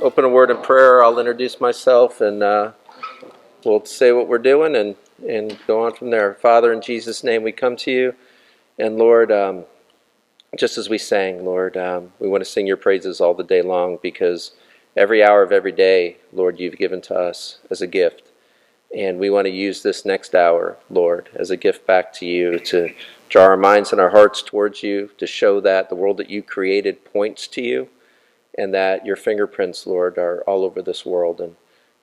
open a word in prayer. I'll introduce myself, and we'll say what we're doing and go on from there. Father, in Jesus' name, we come to you. And Lord, just as we sang, Lord, we want to sing your praises all the day long, because every hour of every day, Lord, you've given to us as a gift. And we want to use this next hour, Lord, as a gift back to you, to draw our minds and our hearts towards you, to show that the world that you created points to you, and that your fingerprints, Lord, are all over this world, and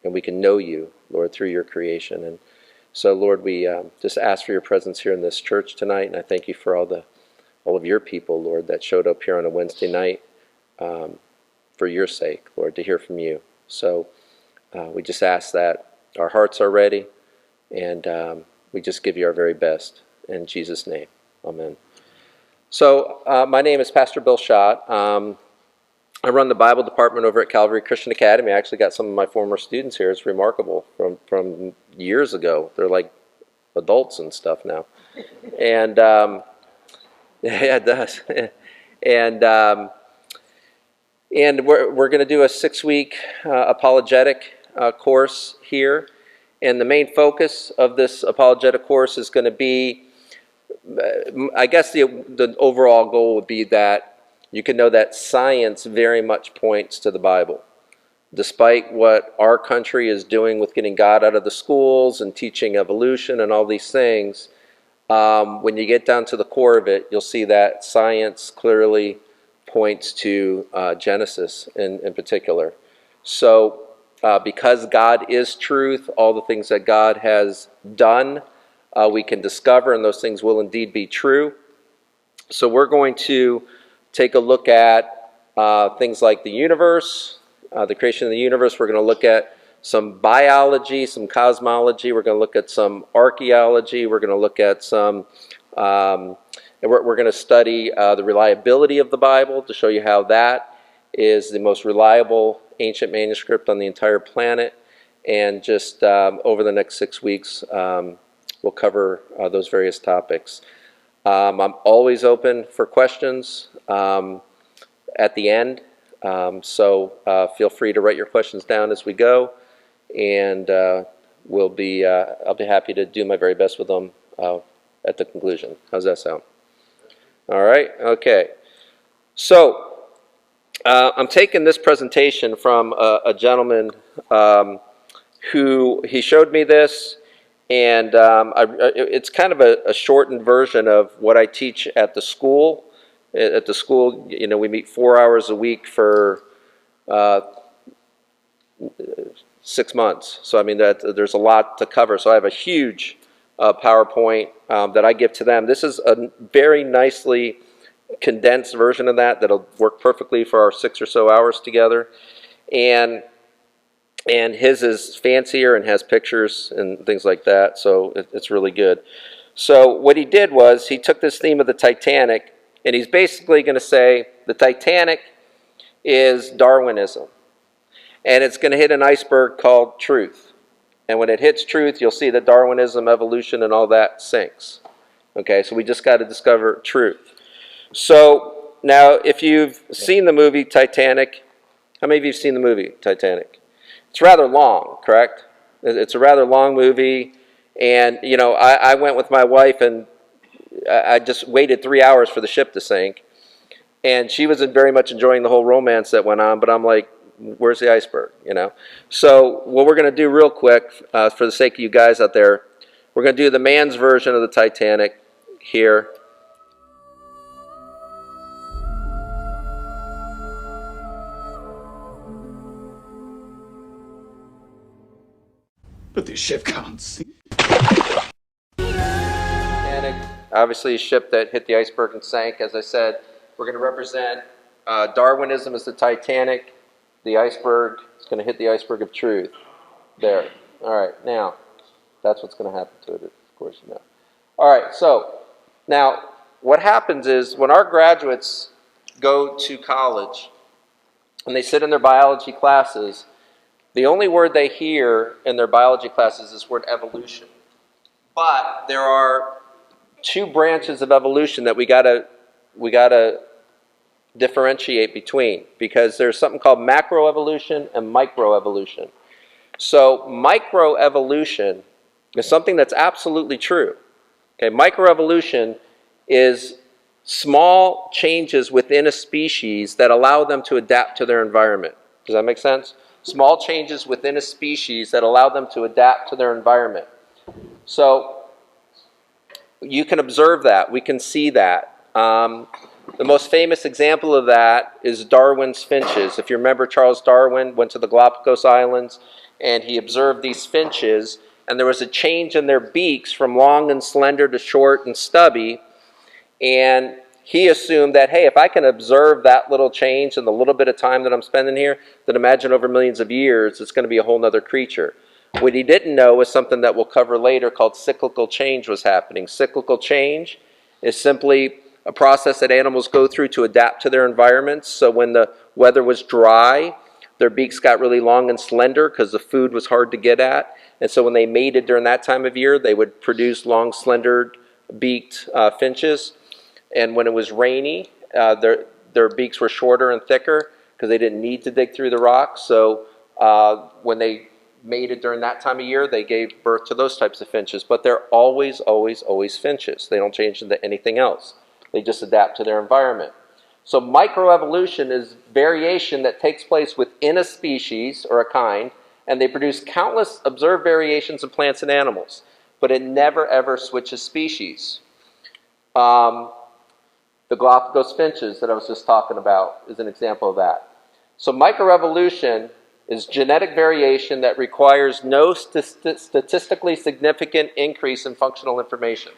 we can know you, Lord, through your creation. And so, Lord, we just ask for your presence here in this church tonight, and I thank you for all of your people, Lord, that showed up here on a Wednesday night for your sake, Lord, to hear from you. So we just ask that our hearts are ready, and we just give you our very best. In Jesus' name, amen. So my name is Pastor Bill Schott. I run the Bible department over at Calvary Christian Academy. I actually got some of my former students here. It's remarkable, from years ago. They're like adults and stuff now. And yeah, it does. And we're going to do a 6-week apologetic course here, and the main focus of this apologetic course is going to be, I guess the overall goal would be that you can know that science very much points to the Bible. Despite what our country is doing with getting God out of the schools and teaching evolution and all these things, when you get down to the core of it, you'll see that science clearly points to Genesis in particular. So because God is truth, all the things that God has done, we can discover, and those things will indeed be true. So we're going to take a look at things like the universe, the creation of the universe. We're going to look at some biology, some cosmology. We're going to look at some archaeology. We're going to look at some, we're going to study the reliability of the Bible to show you how that is the most reliable ancient manuscript on the entire planet. And just over the next 6 weeks, we'll cover those various topics. I'm always open for questions at the end, so feel free to write your questions down as we go, and I'll be happy to do my very best with them at the conclusion. How's that sound? All right. Okay. So I'm taking this presentation from a gentleman who he showed me this, and it's kind of a shortened version of what I teach at the school. At the school, we meet 4 hours a week for 6 months. So I mean there's a lot to cover. So I have a huge PowerPoint that I give to them. This is a very nicely condensed version of that'll work perfectly for our 6 or so hours together, and his is fancier and has pictures and things like that, so it's really good. So what he did was he took this theme of the Titanic, and he's basically going to say the Titanic is Darwinism, and it's going to hit an iceberg called truth, and when it hits truth, you'll see that Darwinism, evolution, and all that sinks. Okay, so we just got to discover truth. So now, if you've seen the movie Titanic, how many of you have seen the movie Titanic? It's rather long, correct? It's a rather long movie, and I went with my wife, and I just waited 3 hours for the ship to sink, and she wasn't very much enjoying the whole romance that went on, but I'm like, where's the iceberg, So what we're going to do real quick, for the sake of you guys out there, we're going to do the man's version of the Titanic here. But this ship can't see. Titanic, obviously a ship that hit the iceberg and sank. As I said, we're going to represent Darwinism as the Titanic. The iceberg is going to hit the iceberg of truth. There. All right, now, that's what's going to happen to it, of course you know. All right, so now what happens is when our graduates go to college and they sit in their biology classes, the only word they hear in their biology classes is this word evolution. But there are 2 branches of evolution that we gotta differentiate between, because there's something called macroevolution and microevolution. So microevolution is something that's absolutely true. Okay, microevolution is small changes within a species that allow them to adapt to their environment. Does that make sense? Small changes within a species that allow them to adapt to their environment. So you can observe that. We can see that. The most famous example of that is Darwin's finches. If you remember, Charles Darwin went to the Galapagos Islands and he observed these finches, and there was a change in their beaks from long and slender to short and stubby. And he assumed that, hey, if I can observe that little change in the little bit of time that I'm spending here, then imagine over millions of years, it's going to be a whole other creature. What he didn't know was something that we'll cover later called cyclical change was happening. Cyclical change is simply a process that animals go through to adapt to their environments. So when the weather was dry, their beaks got really long and slender because the food was hard to get at. And so when they mated during that time of year, they would produce long, slender beaked finches. And when it was rainy, their beaks were shorter and thicker because they didn't need to dig through the rocks. So when they mated during that time of year, they gave birth to those types of finches. But they're always, always, always finches. They don't change into anything else. They just adapt to their environment. So microevolution is variation that takes place within a species or a kind, and they produce countless observed variations of plants and animals. But it never, ever switches species. The Galapagos finches that I was just talking about is an example of that. So microevolution is genetic variation that requires no statistically significant increase in functional information.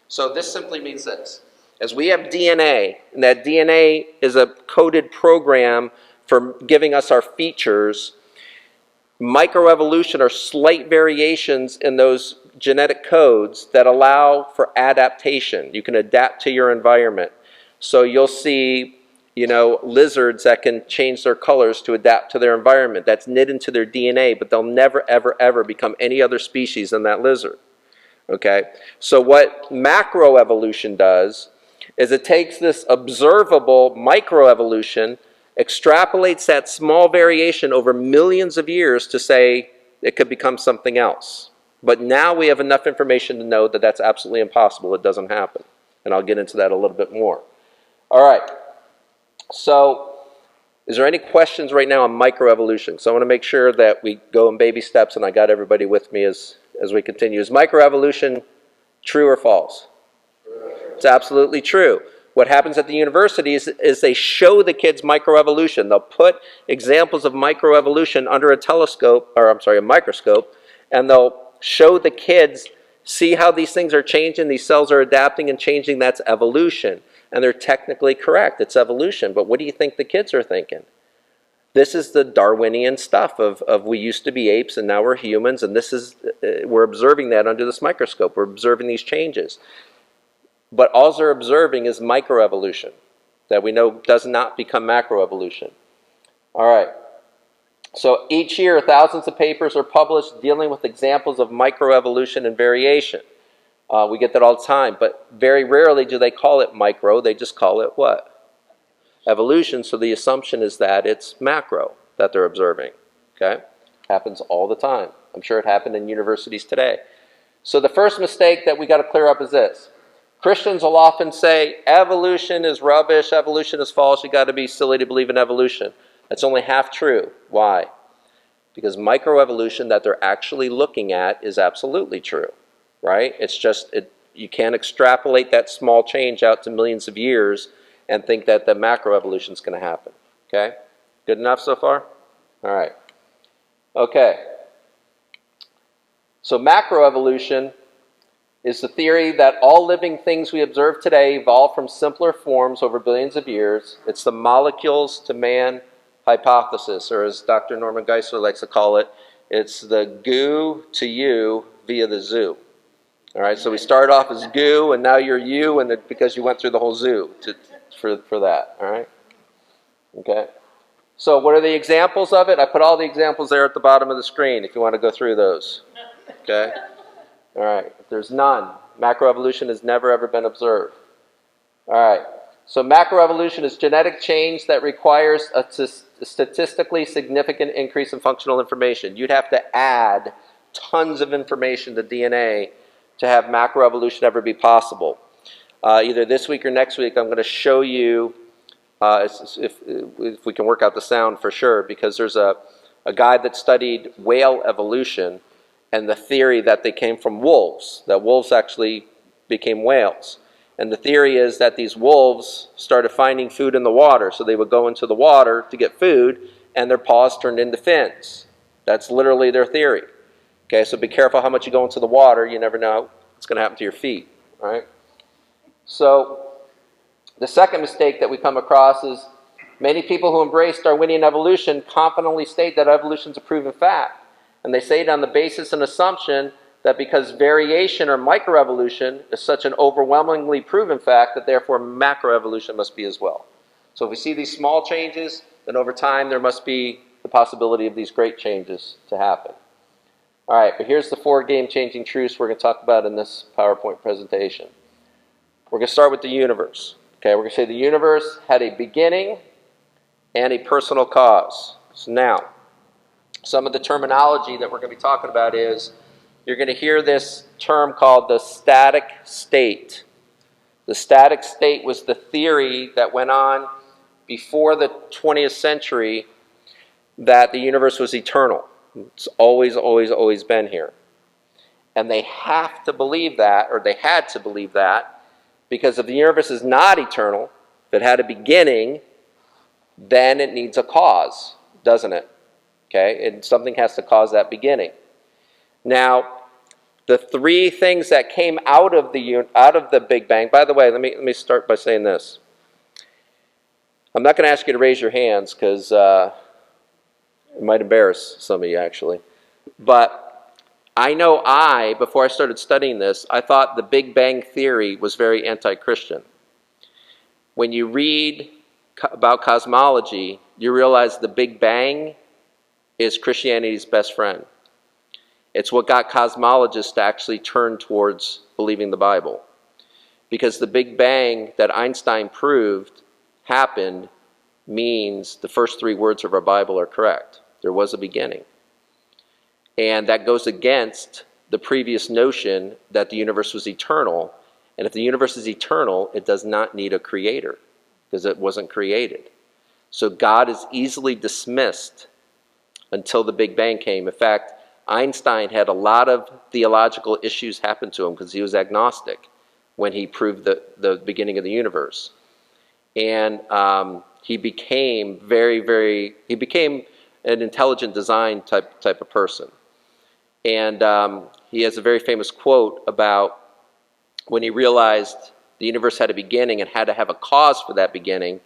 So this simply means this. As we have DNA, and that DNA is a coded program for giving us our features, microevolution are slight variations in those genetic codes that allow for adaptation. You can adapt to your environment. So you'll see, lizards that can change their colors to adapt to their environment. That's knit into their DNA, but they'll never, ever, ever become any other species than that lizard. Okay? So what macroevolution does is it takes this observable microevolution, extrapolates that small variation over millions of years to say it could become something else. But now we have enough information to know that that's absolutely impossible. It doesn't happen. And I'll get into that a little bit more. All right. So is there any questions right now on microevolution? So I want to make sure that we go in baby steps and I got everybody with me as we continue. Is microevolution true or false? It's absolutely true. What happens at the universities is they show the kids microevolution. They'll put examples of microevolution under a microscope, and they'll show the kids, see how these things are changing, these cells are adapting and changing, that's evolution. And they're technically correct, it's evolution. But what do you think the kids are thinking? This is the Darwinian stuff of we used to be apes and now we're humans, and we're observing that under this microscope. We're observing these changes. But all they're observing is microevolution that we know does not become macroevolution. All right. So each year, thousands of papers are published dealing with examples of microevolution and variation. We get that all the time, but very rarely do they call it micro. They just call it what? Evolution. So the assumption is that it's macro that they're observing. Okay? Happens all the time. I'm sure it happened in universities today. So the first mistake that we got to clear up is this. Christians will often say, evolution is rubbish, evolution is false, you got to be silly to believe in evolution. That's only half true. Why? Because microevolution that they're actually looking at is absolutely true, right? It's just, you can't extrapolate that small change out to millions of years and think that the macroevolution is going to happen, okay? Good enough so far? All right. Okay. So macroevolution is the theory that all living things we observe today evolved from simpler forms over billions of years. It's the molecules to man hypothesis, or as Dr. Norman Geisler likes to call it, it's the goo to you via the zoo. All right, so we started off as goo, and now you're you, and because you went through the whole zoo for that, all right? Okay. So what are the examples of it? I put all the examples there at the bottom of the screen if you want to go through those. Okay. All right, if there's none, macroevolution has never ever been observed. All right, So macroevolution is genetic change that requires a statistically significant increase in functional information. You'd have to add tons of information to DNA to have macroevolution ever be possible. Either this week or next week, I'm going to show you, if we can work out the sound for sure, because there's a guy that studied whale evolution and the theory that they came from wolves, that wolves actually became whales. And the theory is that these wolves started finding food in the water, so they would go into the water to get food, and their paws turned into fins. That's literally their theory. Okay, so be careful how much you go into the water. You never know what's going to happen to your feet. All right? So the second mistake that we come across is many people who embrace Darwinian evolution confidently state that evolution is a proven fact. And they say it on the basis and assumption that because variation or microevolution is such an overwhelmingly proven fact that therefore macroevolution must be as well. So if we see these small changes, then over time there must be the possibility of these great changes to happen. All right, but here's the 4 game-changing truths we're going to talk about in this PowerPoint presentation. We're going to start with the universe. Okay, we're going to say the universe had a beginning and a personal cause. So now, some of the terminology that we're going to be talking about is, you're going to hear this term called the static state. The static state was the theory that went on before the 20th century that the universe was eternal. It's always, always, always been here. And they have to believe that, or they had to believe that, because if the universe is not eternal, if it had a beginning, then it needs a cause, doesn't it? Okay, and something has to cause that beginning. Now, the 3 things that came out of the Big Bang. By the way, let me start by saying this. I'm not going to ask you to raise your hands because it might embarrass some of you actually. But I know before I started studying this, I thought the Big Bang theory was very anti-Christian. When you read about cosmology, you realize the Big Bang is Christianity's best friend. It's what got cosmologists to actually turn towards believing the Bible. Because the Big Bang that Einstein proved happened means the first 3 words of our Bible are correct. There was a beginning. And that goes against the previous notion that the universe was eternal. And if the universe is eternal, it does not need a creator because it wasn't created. So God is easily dismissed until the Big Bang came. In fact, Einstein had a lot of theological issues happen to him because he was agnostic when he proved the beginning of the universe. And he became he became an intelligent design type of person. And he has a very famous quote about when he realized the universe had a beginning and had to have a cause for that beginning.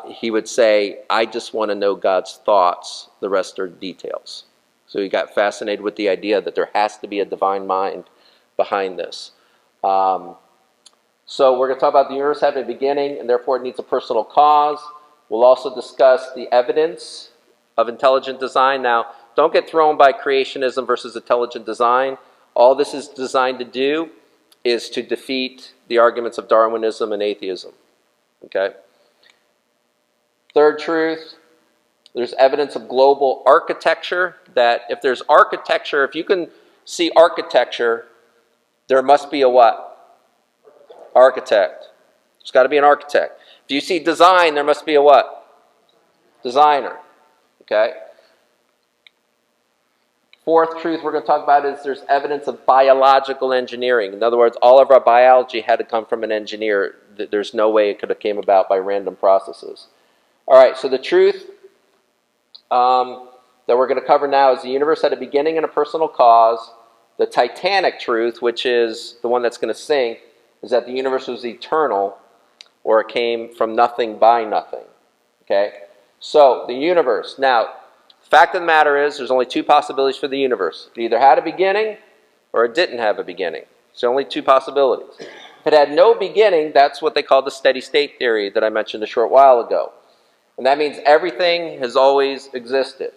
He would say, I just want to know God's thoughts, the rest are details. So he got fascinated with the idea that there has to be a divine mind behind this. So we're going to talk about the universe having a beginning, and therefore it needs a personal cause. We'll also discuss the evidence of intelligent design. Now, don't get thrown by creationism versus intelligent design. All this is designed to do is to defeat the arguments of Darwinism and atheism. Okay? Third truth, there's evidence of global architecture, that if there's architecture, if you can see architecture, there must be a what? Architect. There's got to be an architect. If you see design, there must be a what? Designer. Okay? Fourth truth we're going to talk about is there's evidence of biological engineering. In other words, all of our biology had to come from an engineer. There's no way it could have came about by random processes. All right, so the truth that we're going to cover now is the universe had a beginning and a personal cause. The Titanic truth, which is the one that's going to sink, is that the universe was eternal, or it came from nothing by nothing. Okay? So, the universe. Now, the fact of the matter is there's only 2 possibilities for the universe. It either had a beginning or it didn't have a beginning. So only 2 possibilities. If it had no beginning, that's what they call the steady state theory that I mentioned a short while ago. And that means everything has always existed.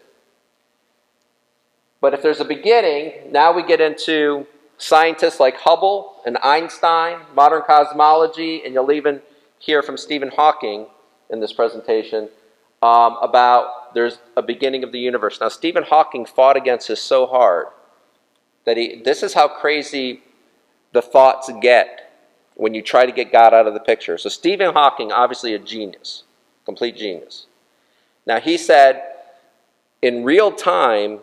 But if there's a beginning, now we get into scientists like Hubble and Einstein, modern cosmology, and you'll even hear from Stephen Hawking in this presentation about there's a beginning of the universe. Now, Stephen Hawking fought against this so hard that this is how crazy the thoughts get when you try to get God out of the picture. So Stephen Hawking, obviously a genius, complete genius. Now, he said in real time,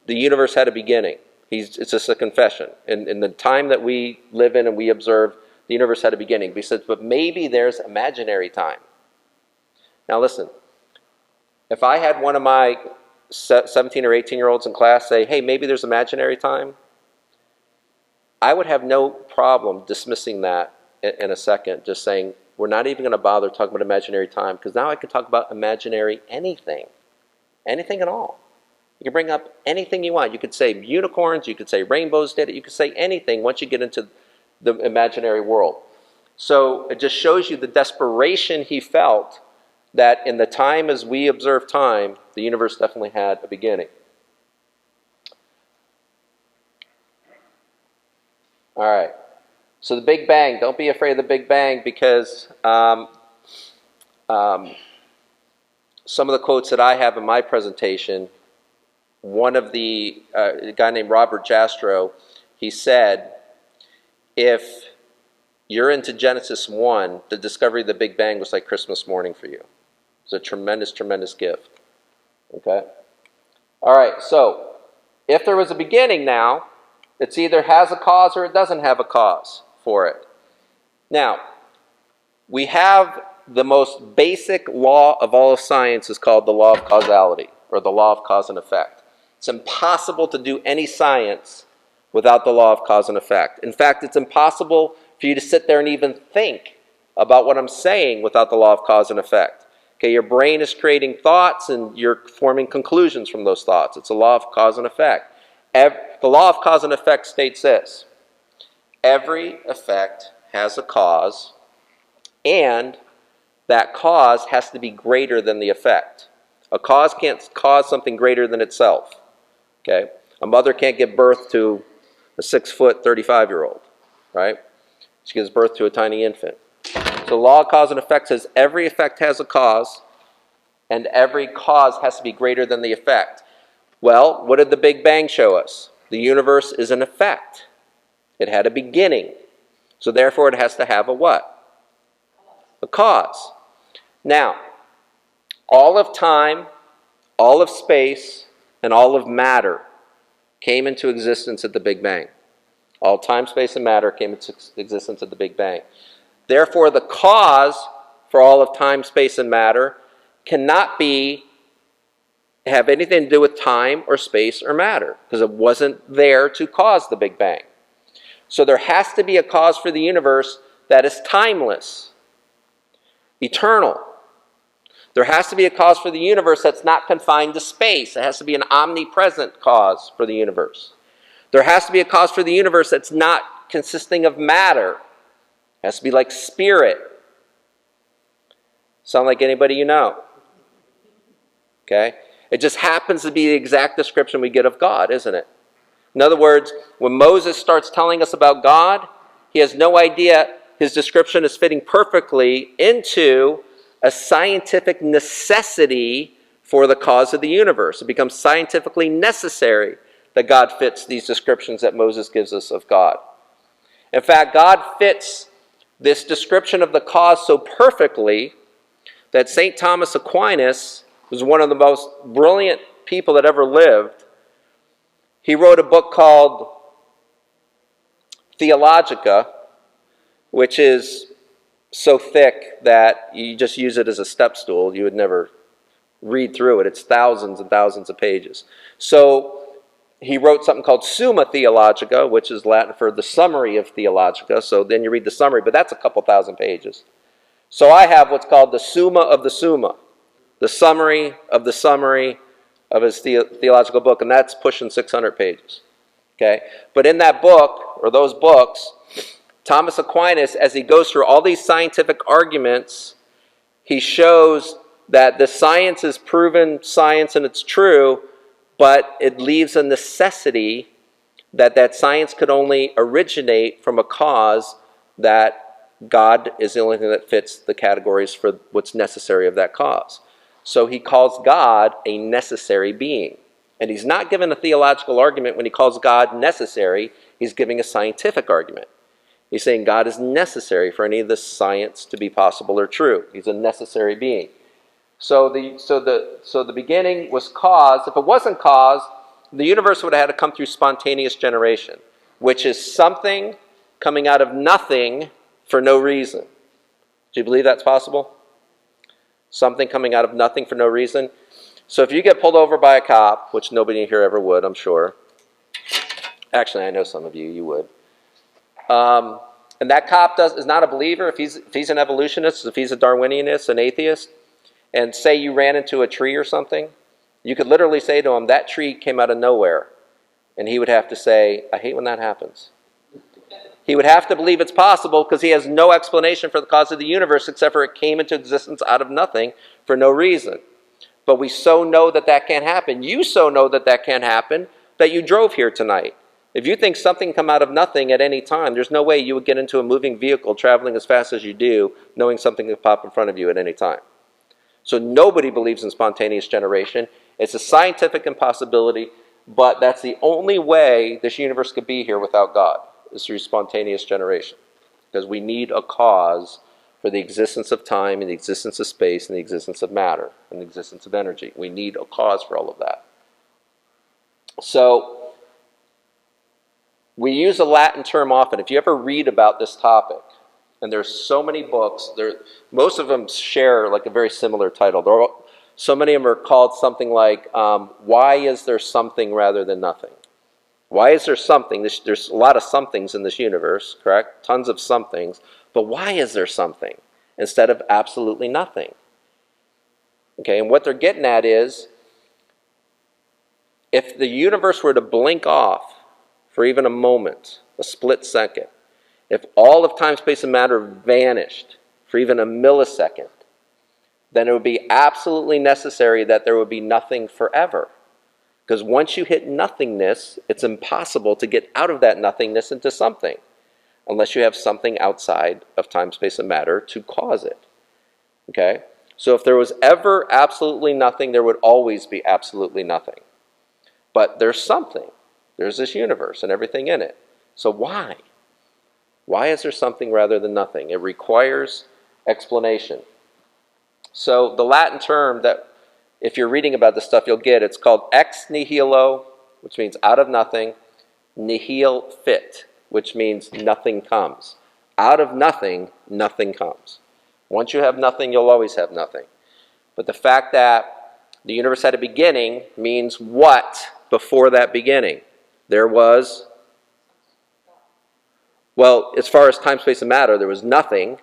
the universe had a beginning. It's just a confession. In the time that we live in and we observe, the universe had a beginning. But he says, but maybe there's imaginary time. Now listen, if I had one of my 17 or 18-year-olds in class say, hey, maybe there's imaginary time, I would have no problem dismissing that in a second, just saying, we're not even going to bother talking about imaginary time, because now I can talk about imaginary anything at all. You can bring up anything you want. You could say unicorns, you could say rainbows did it, you could say anything once you get into the imaginary world. So it just shows you the desperation he felt that in the time as we observe time, the universe definitely had a beginning. All right. So the Big Bang, don't be afraid of the Big Bang, because some of the quotes that I have in my presentation, one of a guy named Robert Jastrow, he said, if you're into Genesis 1, the discovery of the Big Bang was like Christmas morning for you. It's a tremendous, tremendous gift. Okay? All right, so if there was a beginning now, it's either has a cause or it doesn't have a cause for it. Now, we have the most basic law of all of science is called the law of causality, or the law of cause and effect. It's impossible to do any science without the law of cause and effect. In fact, it's impossible for you to sit there and even think about what I'm saying without the law of cause and effect. Okay, your brain is creating thoughts and you're forming conclusions from those thoughts. It's a law of cause and effect. The law of cause and effect states this: every effect has a cause, and that cause has to be greater than the effect. A cause can't cause something greater than itself. Okay? A mother can't give birth to a 6-foot, 35-year-old, right? She gives birth to a tiny infant. So the law of cause and effect says every effect has a cause, and every cause has to be greater than the effect. Well, what did the Big Bang show us? The universe is an effect. It had a beginning. So therefore it has to have a what? A cause. Now, all of time, all of space, and all of matter came into existence at the Big Bang. All time, space, and matter came into existence at the Big Bang. Therefore, the cause for all of time, space, and matter cannot have anything to do with time or space or matter, because it wasn't there to cause the Big Bang. So there has to be a cause for the universe that is timeless, eternal. There has to be a cause for the universe that's not confined to space. It has to be an omnipresent cause for the universe. There has to be a cause for the universe that's not consisting of matter. It has to be like spirit. Sound like anybody you know? Okay? It just happens to be the exact description we get of God, isn't it? In other words, when Moses starts telling us about God, he has no idea his description is fitting perfectly into a scientific necessity for the cause of the universe. It becomes scientifically necessary that God fits these descriptions that Moses gives us of God. In fact, God fits this description of the cause so perfectly that St. Thomas Aquinas was one of the most brilliant people that ever lived. He wrote a book called Theologica, which is so thick that you just use it as a step stool. You would never read through it. It's thousands and thousands of pages. So he wrote something called Summa Theologica, which is Latin for the summary of Theologica. So then you read the summary, but that's a couple thousand pages. So I have what's called the Summa of the Summa, the summary of his theological book, and that's pushing 600 pages. Okay? But in that book, or those books, Thomas Aquinas, as he goes through all these scientific arguments, he shows that the science is proven science and it's true, but it leaves a necessity that science could only originate from a cause that God is the only thing that fits the categories for what's necessary of that cause. So he calls God a necessary being. And he's not giving a theological argument when he calls God necessary. He's giving a scientific argument. He's saying God is necessary for any of this science to be possible or true. He's a necessary being. So the beginning was caused. If it wasn't caused, the universe would have had to come through spontaneous generation, which is something coming out of nothing for no reason. Do you believe that's possible? Something coming out of nothing for no reason? So if you get pulled over by a cop, which nobody here ever would, I'm sure. Actually, I know some of you would. And that cop is not a believer, if he's an evolutionist, if he's a Darwinianist, an atheist, and say you ran into a tree or something, you could literally say to him, that tree came out of nowhere. And he would have to say, I hate when that happens. He would have to believe it's possible because he has no explanation for the cause of the universe except for it came into existence out of nothing for no reason. But we so know that that can't happen. You so know that that can't happen that you drove here tonight. If you think something come out of nothing at any time, there's no way you would get into a moving vehicle traveling as fast as you do, knowing something could pop in front of you at any time. So nobody believes in spontaneous generation. It's a scientific impossibility, but that's the only way this universe could be here without God, is through spontaneous generation. Because we need a cause for the existence of time and the existence of space and the existence of matter and the existence of energy. We need a cause for all of that. So we use a Latin term often. If you ever read about this topic, and there's so many books, most of them share like a very similar title. So many of them are called something like, why is there something rather than nothing? Why is there something? There's a lot of somethings in this universe, correct? Tons of somethings. But why is there something instead of absolutely nothing? Okay, and what they're getting at is, if the universe were to blink off for even a moment, a split second, if all of time, space, and matter vanished for even a millisecond, then it would be absolutely necessary that there would be nothing forever. Because once you hit nothingness, it's impossible to get out of that nothingness into something, unless you have something outside of time, space, and matter to cause it. Okay? So if there was ever absolutely nothing, there would always be absolutely nothing. But there's something. There's this universe and everything in it. So why? Why is there something rather than nothing? It requires explanation. So the Latin term that, if you're reading about this stuff, you'll get, it's called ex nihilo, which means out of nothing, nihil fit, which means nothing comes. Out of nothing, nothing comes. Once you have nothing, you'll always have nothing. But the fact that the universe had a beginning means what before that beginning? There was, well, as far as time, space, and matter, there was nothing,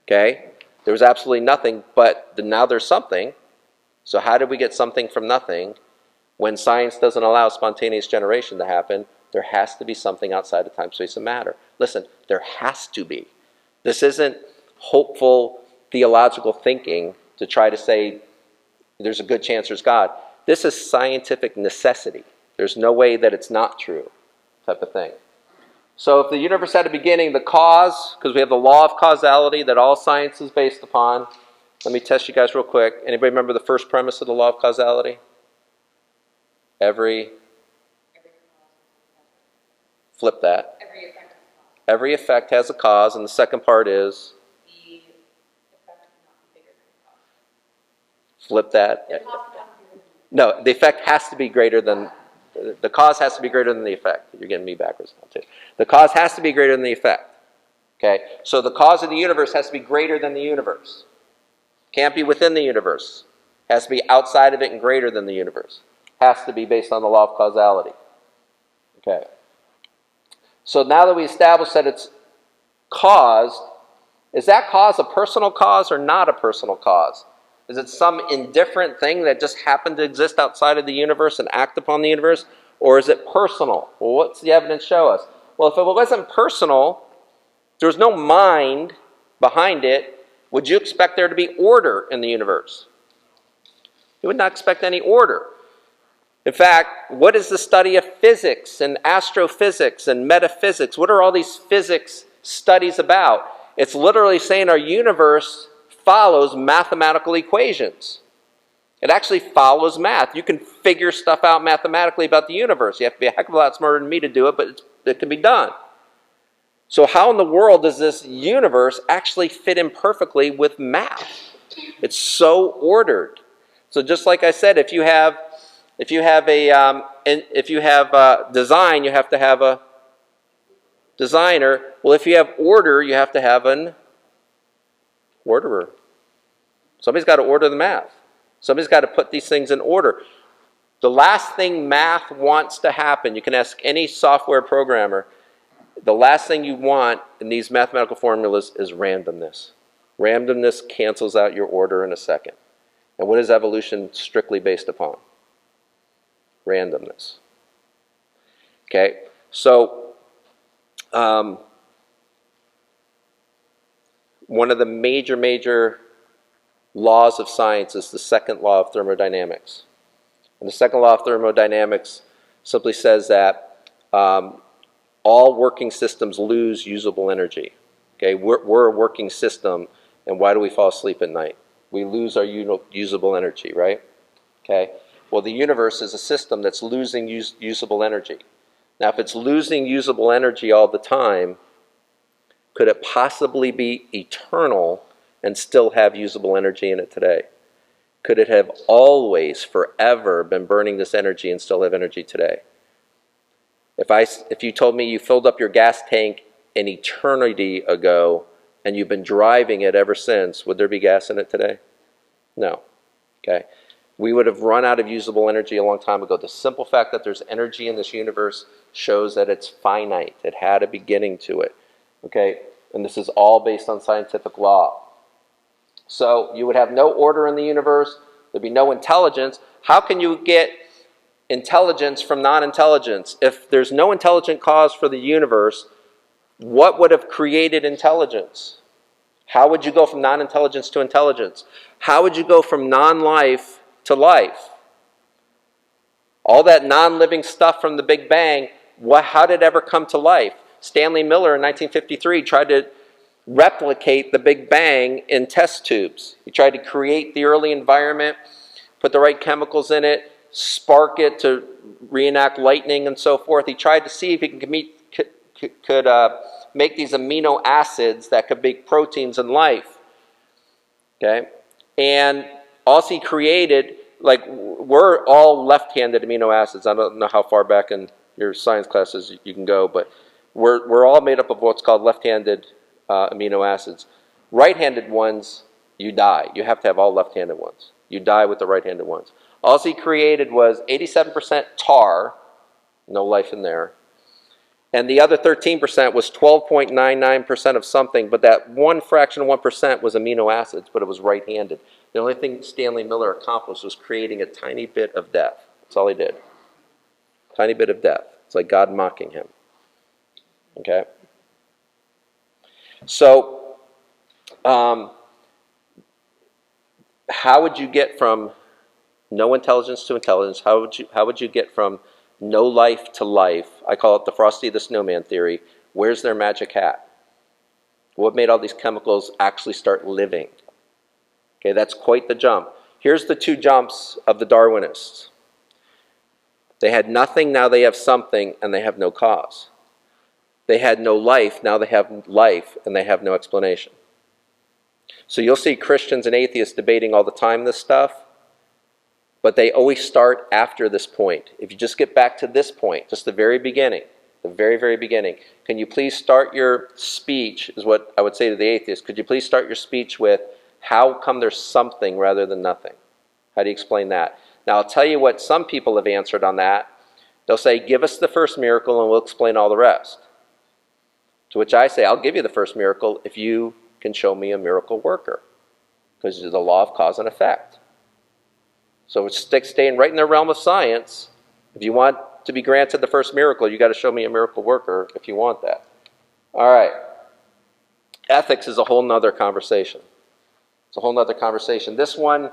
okay? There was absolutely nothing, but now there's something. So how did we get something from nothing? When science doesn't allow spontaneous generation to happen, there has to be something outside of time, space, and matter. Listen, there has to be. This isn't hopeful theological thinking to try to say there's a good chance there's God. This is scientific necessity. There's no way that it's not true, type of thing. So if the universe had a beginning, the cause, because we have the law of causality that all science is based upon. Let me test you guys real quick. Anybody remember the first premise of the law of causality? Flip that. Every effect has a cause, and the second part is? The effect cannot be bigger than the cause. Flip that. No, the effect has to be greater than, the cause has to be greater than the effect. You're getting me backwards now too. The cause has to be greater than the effect. Okay? So the cause of the universe has to be greater than the universe. Can't be within the universe. Has to be outside of it and greater than the universe. Has to be based on the law of causality. Okay. So now that we established that it's caused, is that cause a personal cause or not a personal cause? Is it some indifferent thing that just happened to exist outside of the universe and act upon the universe? Or is it personal? Well, what's the evidence show us? Well, if it wasn't personal, there was no mind behind it, would you expect there to be order in the universe? You would not expect any order. In fact, what is the study of physics and astrophysics and metaphysics? What are all these physics studies about? It's literally saying our universe follows mathematical equations. It actually follows math. You can figure stuff out mathematically about the universe. You have to be a heck of a lot smarter than me to do it, but it can be done. So how in the world does this universe actually fit in perfectly with math? It's so ordered. So just like I said, if you have design, you have to have a designer. Well, if you have order, you have to have an orderer. Somebody's got to order the math. Somebody's got to put these things in order. The last thing math wants to happen, you can ask any software programmer, the last thing you want in these mathematical formulas is randomness. Randomness cancels out your order in a second. And what is evolution strictly based upon? Randomness. Okay, so one of the major laws of science is the second law of thermodynamics. And the second law of thermodynamics simply says that all working systems lose usable energy. Okay, we're a working system, and why do we fall asleep at night? We lose our usable energy, right? Okay, well, the universe is a system that's losing usable energy. Now, if it's losing usable energy all the time, could it possibly be eternal and still have usable energy in it today? Could it have always, forever, been burning this energy and still have energy today? If you told me you filled up your gas tank an eternity ago and you've been driving it ever since, would there be gas in it today? No. Okay. We would have run out of usable energy a long time ago. The simple fact that there's energy in this universe shows that it's finite. It had a beginning to it. Okay? And this is all based on scientific law. So you would have no order in the universe. There'd be no intelligence. How can you get intelligence from non-intelligence? If there's no intelligent cause for the universe, what would have created intelligence? How would you go from non-intelligence to intelligence? How would you go from non-life to life? All that non-living stuff from the Big Bang, how did it ever come to life? Stanley Miller in 1953 tried to replicate the Big Bang in test tubes. He tried to create the early environment, put the right chemicals in it, spark it to reenact lightning and so forth. He tried to see if he could make these amino acids that could make proteins in life. Okay? And also he created, like, we're all left-handed amino acids. I don't know how far back in your science classes you can go, but we're all made up of what's called left-handed amino acids. Right-handed ones, you die. You have to have all left-handed ones. You die with the right-handed ones. All he created was 87% tar, no life in there, and the other 13% was 12.99% of something, but that one fraction of 1% was amino acids, but it was right-handed. The only thing Stanley Miller accomplished was creating a tiny bit of death. That's all he did. Tiny bit of death. It's like God mocking him. Okay? So, how would you get from no intelligence to intelligence? How would you get from no life to life? I call it the Frosty the Snowman theory. Where's their magic hat? What made all these chemicals actually start living? Okay, that's quite the jump. Here's the two jumps of the Darwinists. They had nothing, now they have something, and they have no cause. They had no life, now they have life, and they have no explanation. So you'll see Christians and atheists debating all the time this stuff, but they always start after this point. If you just get back to this point, just the very beginning, the very, very beginning, can you please start your speech, is what I would say to the atheist, could you please start your speech with, how come there's something rather than nothing? How do you explain that? Now I'll tell you what some people have answered on that. They'll say, give us the first miracle and we'll explain all the rest. To which I say, I'll give you the first miracle if you can show me a miracle worker. Because it's the law of cause and effect. So it's staying right in the realm of science. If you want to be granted the first miracle, you got to show me a miracle worker if you want that. All right. Ethics is a whole nother conversation. It's a whole nother conversation. This one,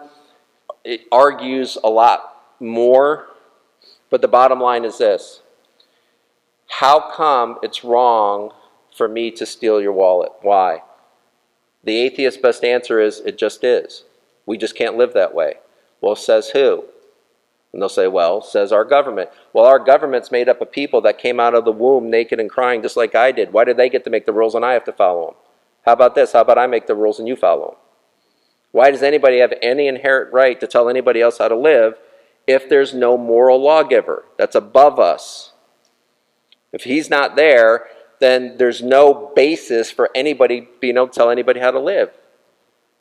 it argues a lot more, but the bottom line is this. How come it's wrong for me to steal your wallet? Why? The atheist's best answer is, it just is. We just can't live that way. Well, says who? And they'll say, well, says our government. Well, our government's made up of people that came out of the womb naked and crying just like I did. Why do they get to make the rules and I have to follow them? How about this? How about I make the rules and you follow them? Why does anybody have any inherent right to tell anybody else how to live if there's no moral lawgiver that's above us? If he's not there, then there's no basis for anybody being able to tell anybody how to live.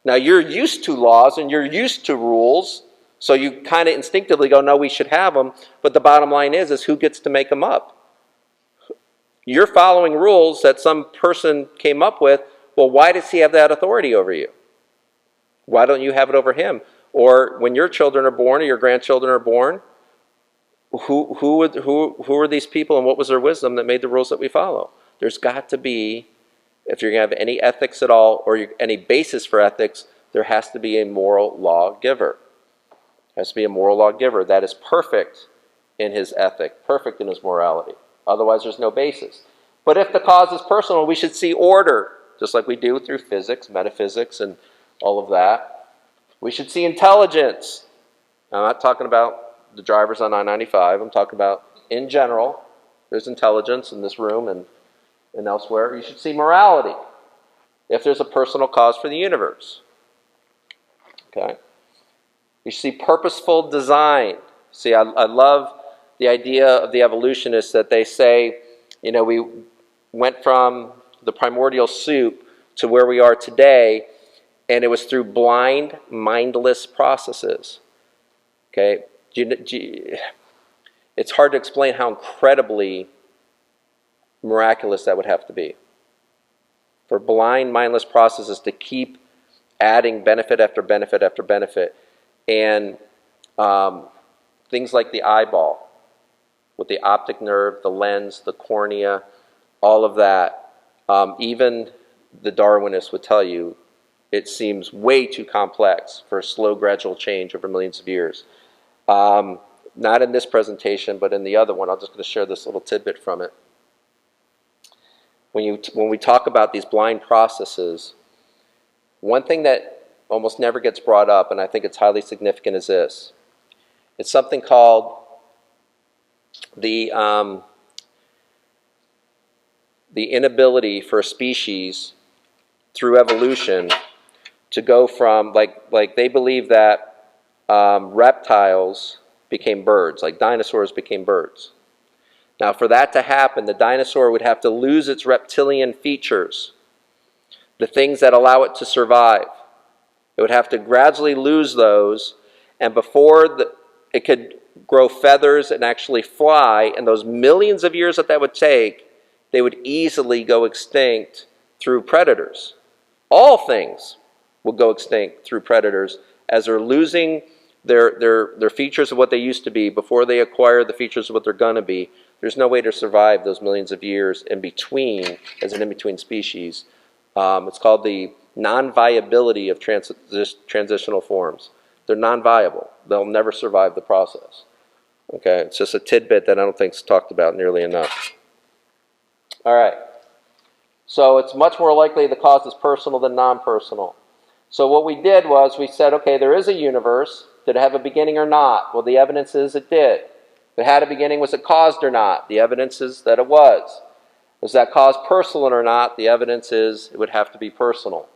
Now, you're used to laws and you're used to rules, so you kind of instinctively go, no, we should have them. But the bottom line is who gets to make them up? You're following rules that some person came up with. Well, why does he have that authority over you? Why don't you have it over him? Or when your children are born or your grandchildren are born, who are these people and what was their wisdom that made the rules that we follow? There's got to be, if you're going to have any ethics at all or any basis for ethics, there has to be a moral lawgiver. There has to be a moral lawgiver that is perfect in his ethic, perfect in his morality. Otherwise, there's no basis. But if the cause is personal, we should see order, just like we do through physics, metaphysics, and all of that. We should see intelligence. I'm not talking about the drivers on I-95. I'm talking about, in general, there's intelligence in this room and elsewhere. You should see morality if there's a personal cause for the universe. Okay? You should see purposeful design. See, I love the idea of the evolutionists that they say, we went from the primordial soup to where we are today, and it was through blind, mindless processes. Okay? It's hard to explain how incredibly miraculous that would have to be. For blind, mindless processes to keep adding benefit after benefit after benefit. And things like the eyeball, with the optic nerve, the lens, the cornea, all of that. Even the Darwinists would tell you it seems way too complex for a slow, gradual change over millions of years. Not in this presentation, but in the other one. I'm just going to share this little tidbit from it. When we talk about these blind processes, one thing that almost never gets brought up, and I think it's highly significant, is this. It's something called the inability for a species through evolution to go from, like they believe that reptiles became birds, like dinosaurs became birds. Now, for that to happen, the dinosaur would have to lose its reptilian features, the things that allow it to survive. It would have to gradually lose those, and before it could grow feathers and actually fly, and those millions of years that would take, they would easily go extinct through predators. All things will go extinct through predators as they're losing their features of what they used to be before they acquire the features of what they're going to be. There's no way to survive those millions of years in between, as an in-between species. It's called the non-viability of transitional forms. They're non-viable. They'll never survive the process. Okay, it's just a tidbit that I don't think is talked about nearly enough. All right. So it's much more likely the cause is personal than non-personal. So what we did was we said, okay, there is a universe. Did it have a beginning or not? Well, the evidence is it did. If it had a beginning, was it caused or not? The evidence is that it was. Was that cause personal or not? The evidence is it would have to be personal.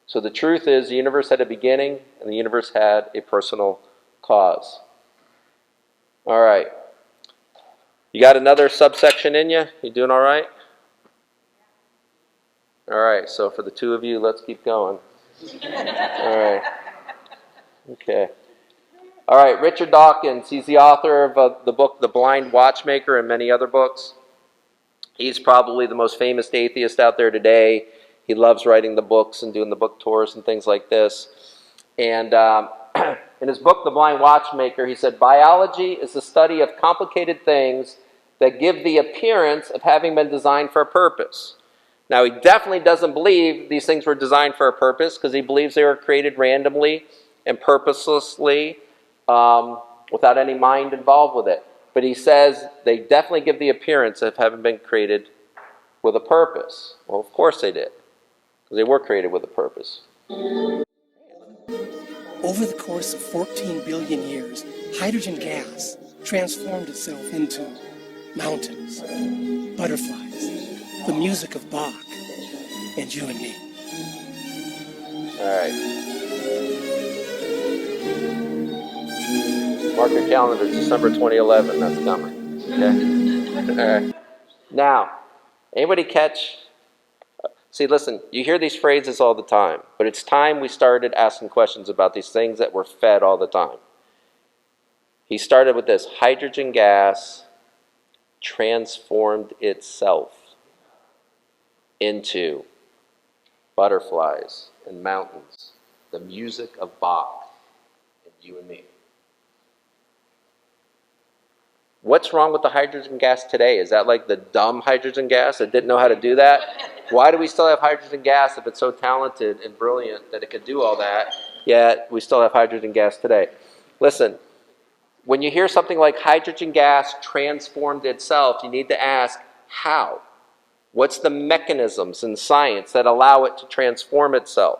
So the truth is the universe had a beginning and the universe had a personal cause. All right. You got another subsection in you? You doing all right? All right, so for the two of you, let's keep going. All right. Okay. All right, Richard Dawkins, he's the author of the book The Blind Watchmaker and many other books. He's probably the most famous atheist out there today. He loves writing the books and doing the book tours and things like this. And in his book, The Blind Watchmaker, he said, biology is the study of complicated things that give the appearance of having been designed for a purpose. Now, he definitely doesn't believe these things were designed for a purpose because he believes they were created randomly and purposelessly without any mind involved with it. But he says they definitely give the appearance of having been created with a purpose. Well, of course they did. because they were created with a purpose. Over the course of 14 billion years, hydrogen gas transformed itself into mountains, butterflies, the music of Bach, and you and me. All right. Mark your calendar, December 2011, that's coming. Okay? All right. Now, anybody catch? See, listen, you hear these phrases all the time, but it's time we started asking questions about these things that we're fed all the time. He started with this: hydrogen gas transformed itself into butterflies and mountains, the music of Bach, and you and me. What's wrong with the hydrogen gas today? Is that like the dumb hydrogen gas that didn't know how to do that? Why do we still have hydrogen gas if it's so talented and brilliant that it could do all that, yet we still have hydrogen gas today? Listen, when you hear something like hydrogen gas transformed itself, you need to ask, how? What's the mechanisms in science that allow it to transform itself?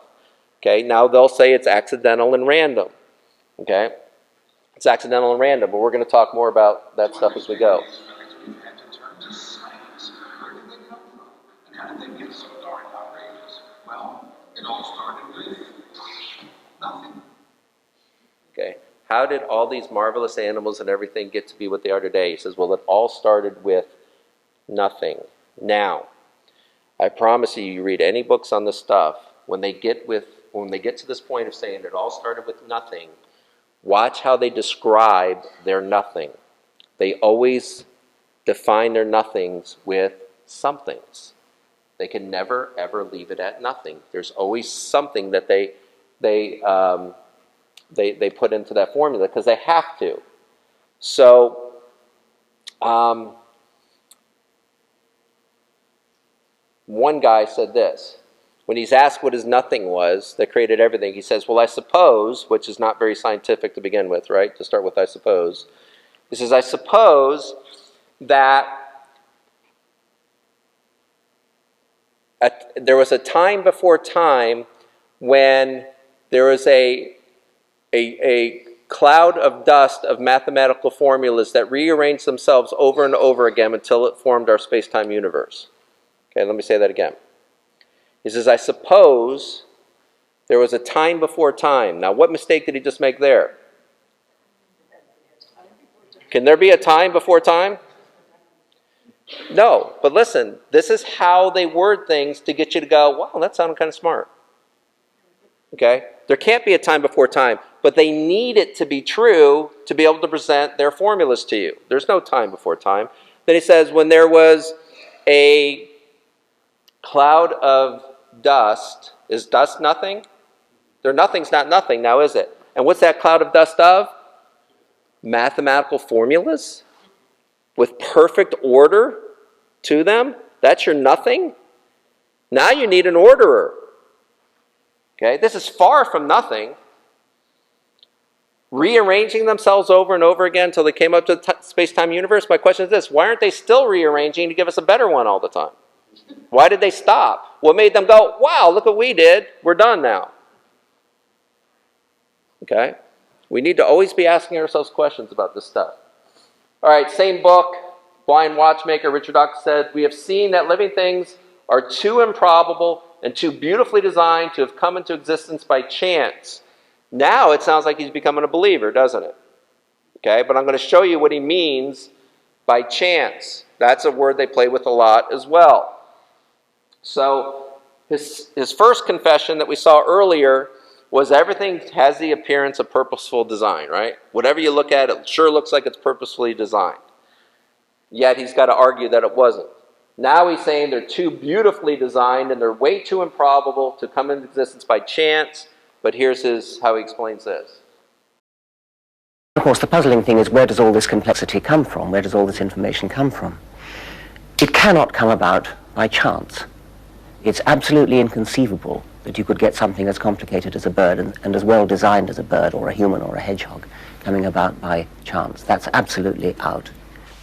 Okay, now they'll say it's accidental and random. Okay? It's accidental and random, but we're going to talk more about that stuff as we go. Okay, how did all these marvelous animals and everything get to be what they are today? He says, well, it all started with nothing. Now, I promise you, you read any books on this stuff, when they get to this point of saying it all started with nothing, watch how they describe their nothing. They always define their nothings with somethings. They can never, ever leave it at nothing. There's always something that they put into that formula because they have to. So, one guy said this. When he's asked what his nothing was that created everything, he says, well, I suppose, which is not very scientific to begin with, right? To start with, I suppose. He says, I suppose that there was a time before time when there was a cloud of dust of mathematical formulas that rearranged themselves over and over again until it formed our space-time universe. Okay, let me say that again. He says, I suppose there was a time before time. Now, what mistake did he just make there? Can there be a time before time? No, but listen, this is how they word things to get you to go, wow, that sounded kind of smart. Okay? There can't be a time before time, but they need it to be true to be able to present their formulas to you. There's no time before time. Then he says, when there was a cloud of dust, is dust nothing? Nothing's not nothing now, is it? And what's that cloud of dust of? Mathematical formulas with perfect order to them. That's your nothing. Now you need an orderer. Okay, this is far from nothing. Rearranging themselves over and over again until they came up to the space-time universe. My question is this: why aren't they still rearranging to give us a better one all the time? Why did they stop? What made them go, wow, look what we did. We're done now. Okay? We need to always be asking ourselves questions about this stuff. All right, same book, Blind Watchmaker, Richard Dawkins said, we have seen that living things are too improbable and too beautifully designed to have come into existence by chance. Now it sounds like he's becoming a believer, doesn't it? Okay, but I'm going to show you what he means by chance. That's a word they play with a lot as well. So his first confession that we saw earlier was everything has the appearance of purposeful design, right? Whatever you look at, it sure looks like it's purposefully designed. Yet he's got to argue that it wasn't. Now he's saying they're too beautifully designed and they're way too improbable to come into existence by chance. But here's how he explains this. Of course, the puzzling thing is, where does all this complexity come from? Where does all this information come from? It cannot come about by chance. It's absolutely inconceivable that you could get something as complicated as a bird and as well designed as a bird or a human or a hedgehog coming about by chance. That's absolutely out.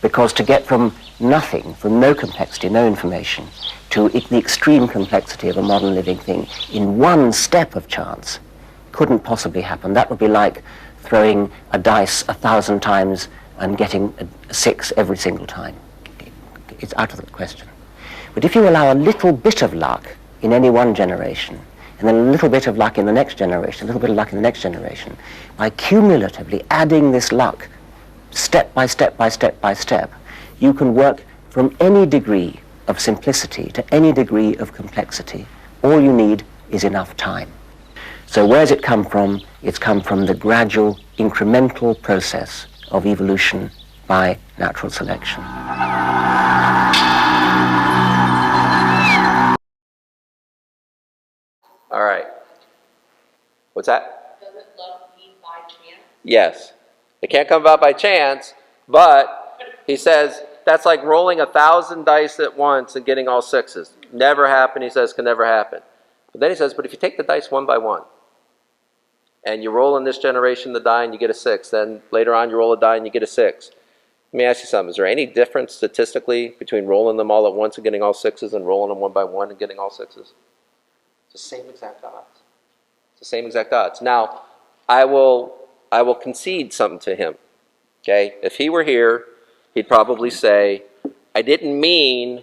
Because to get from nothing, from no complexity, no information, to the extreme complexity of a modern living thing in one step of chance couldn't possibly happen. That would be like throwing a dice 1,000 times and getting a 6 every single time. It's out of the question. But if you allow a little bit of luck in any one generation, and then a little bit of luck in the next generation, a little bit of luck in the next generation, by cumulatively adding this luck step by step by step by step, you can work from any degree of simplicity to any degree of complexity. All you need is enough time. So where's it come from? It's come from the gradual, incremental process of evolution by natural selection. All right. What's that? Doesn't luck mean by chance? Yes. It can't come about by chance, but he says that's like rolling 1,000 dice at once and getting all 6s. Never happen, he says, can never happen. But then he says, but if you take the dice one by one, and you roll in this generation the die and you get a 6, then later on you roll a die and you get a 6. Let me ask you something. Is there any difference statistically between rolling them all at once and getting all 6s and rolling them one by one and getting all 6s? It's the same exact odds. It's the same exact odds. Now, I will concede something to him. Okay? If he were here, he'd probably say, I didn't mean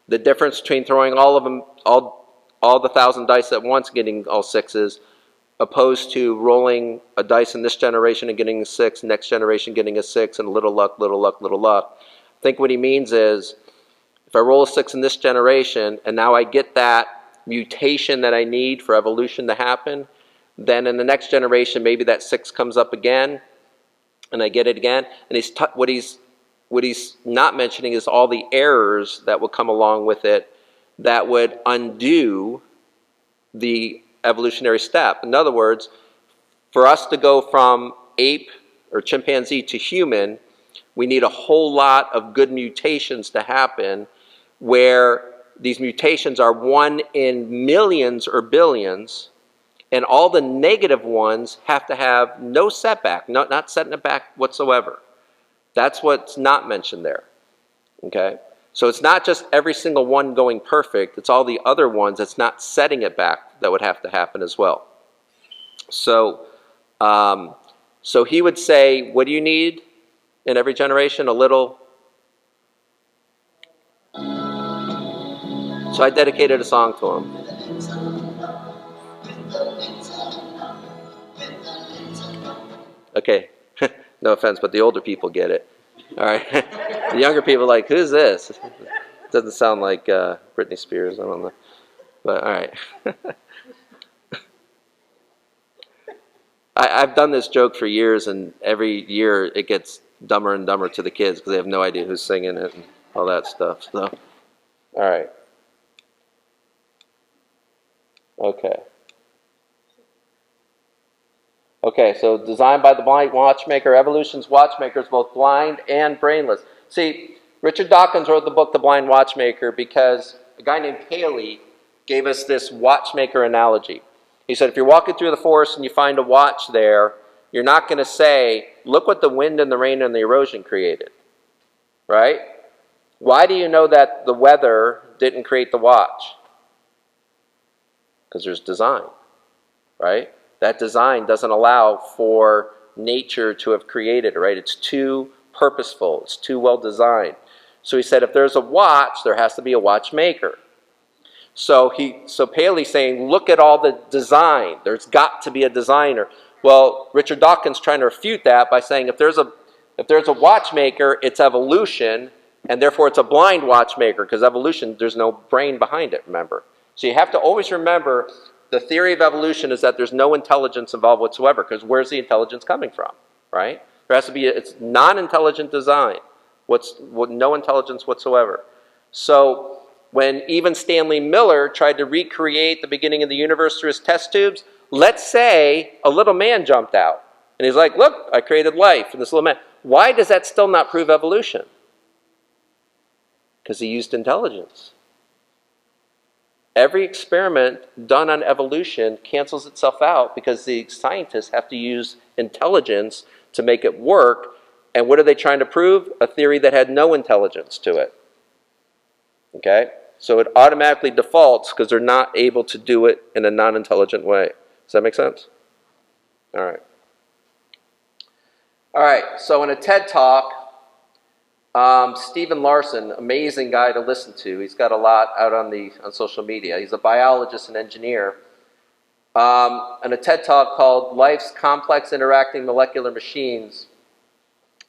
the difference between throwing all of them, all the 1,000 dice at once and getting all 6s, opposed to rolling a dice in this generation and getting a 6, next generation getting a 6, and little luck, little luck, little luck. I think what he means is, if I roll a 6 in this generation, and now I get that mutation that I need for evolution to happen, then in the next generation, maybe that 6 comes up again, and I get it again. And what he's not mentioning is all the errors that will come along with it that would undo the evolutionary step. In other words, for us to go from ape or chimpanzee to human, we need a whole lot of good mutations to happen, where these mutations are 1 in millions or billions, and all the negative ones have to have no setback, not setting it back whatsoever. That's what's not mentioned there. Okay? So it's not just every single one going perfect, it's all the other ones that's not setting it back that would have to happen as well. So, so he would say, what do you need in every generation? A little. So I dedicated a song to him. Okay, no offense, but the older people get it. All right, the younger people are like, who's this? Doesn't sound like Britney Spears, I don't know. But all right. I've done this joke for years, and every year it gets dumber and dumber to the kids because they have no idea who's singing it and all that stuff. So, all right. Okay. Okay, so designed by the blind watchmaker, evolution's watchmaker is both blind and brainless. See, Richard Dawkins wrote the book The Blind Watchmaker because a guy named Paley gave us this watchmaker analogy. He said, if you're walking through the forest and you find a watch there, you're not going to say, look what the wind and the rain and the erosion created. Right? Why do you know that the weather didn't create the watch? Because there's design. Right? That design doesn't allow for nature to have created it, right? It's too purposeful. It's too well designed. So he said, if there's a watch, there has to be a watchmaker. So Paley's saying, look at all the design. There's got to be a designer. Well, Richard Dawkins trying to refute that by saying, if there's a watchmaker, it's evolution, and therefore it's a blind watchmaker, because evolution, there's no brain behind it, remember? So you have to always remember, the theory of evolution is that there's no intelligence involved whatsoever, because where's the intelligence coming from, right? There has to be, it's non-intelligent design. No intelligence whatsoever. So when even Stanley Miller tried to recreate the beginning of the universe through his test tubes, let's say a little man jumped out. And he's like, look, I created life in this little man. Why does that still not prove evolution? Because he used intelligence. Every experiment done on evolution cancels itself out because the scientists have to use intelligence to make it work, And what are they trying to prove? A theory that had no intelligence to it. Okay? So it automatically defaults because they're not able to do it in a non-intelligent way. Does that make sense? All right. All right, so in a TED Talk, Stephen Larson, amazing guy to listen to. He's got a lot out on social media. He's a biologist and engineer. In a TED Talk called Life's Complex Interacting Molecular Machines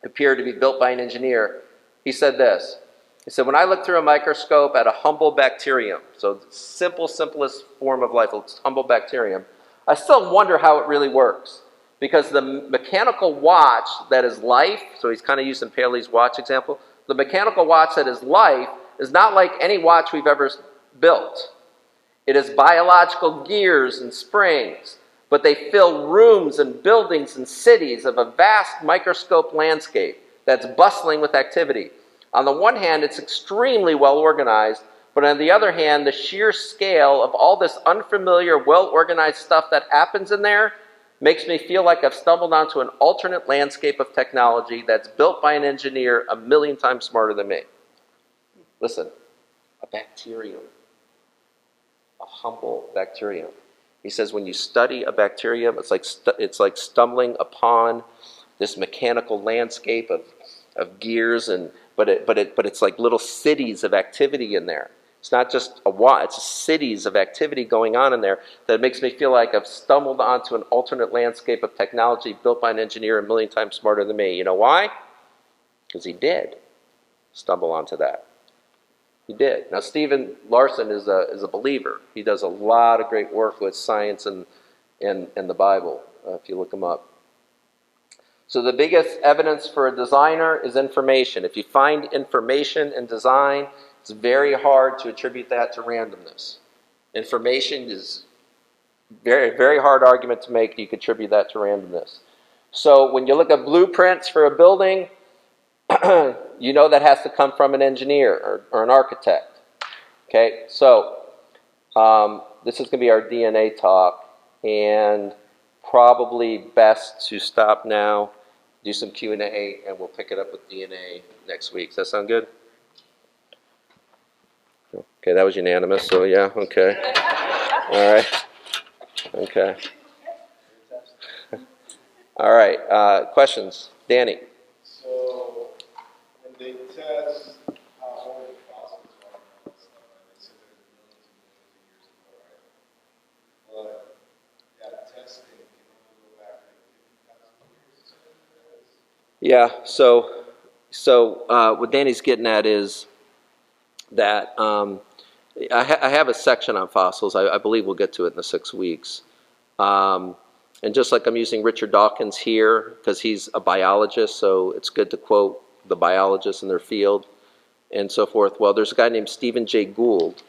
Appear to be Built by an Engineer, he said this. He said, when I look through a microscope at a humble bacterium, so the simplest form of life, it's humble bacterium, I still wonder how it really works. Because the mechanical watch that is life, so he's kind of using Paley's watch example, the mechanical watch that is life is not like any watch we've ever built. It is biological gears and springs, but they fill rooms and buildings and cities of a vast microscope landscape that's bustling with activity. On the one hand, it's extremely well organized, but on the other hand, the sheer scale of all this unfamiliar, well-organized stuff that happens in there makes me feel like I've stumbled onto an alternate landscape of technology that's built by an engineer 1,000,000 times smarter than me. Listen, a bacterium, a humble bacterium. He says when you study a bacterium, it's like stumbling upon this mechanical landscape of gears, but it's like little cities of activity in there. It's not just it's cities of activity going on in there that makes me feel like I've stumbled onto an alternate landscape of technology built by an engineer 1,000,000 times smarter than me. You know why? Because he did stumble onto that. He did. Now, Stephen Larson is a believer. He does a lot of great work with science and the Bible, if you look him up. So the biggest evidence for a designer is information. If you find information in design, it's very hard to attribute that to randomness. Information is very, very hard argument to make. You contribute that to randomness. So when you look at blueprints for a building, you know that has to come from an engineer or an architect. Okay, so this is going to be our DNA talk, and probably best to stop now, do some Q&A, and we'll pick it up with DNA next week. Does that sound good? Okay, that was unanimous, so yeah, okay. All right. Okay. All right, questions? Danny? So, when they test how old the fossils are and all that stuff, right, they said they're millions and millions of years ago, right? But that testing can only go back like 50,000 years. Yeah, so what Danny's getting at is that I have a section on fossils. I believe we'll get to it in the 6 weeks. And just like I'm using Richard Dawkins here, because he's a biologist, so it's good to quote the biologists in their field and so forth. Well, there's a guy named Stephen Jay Gould,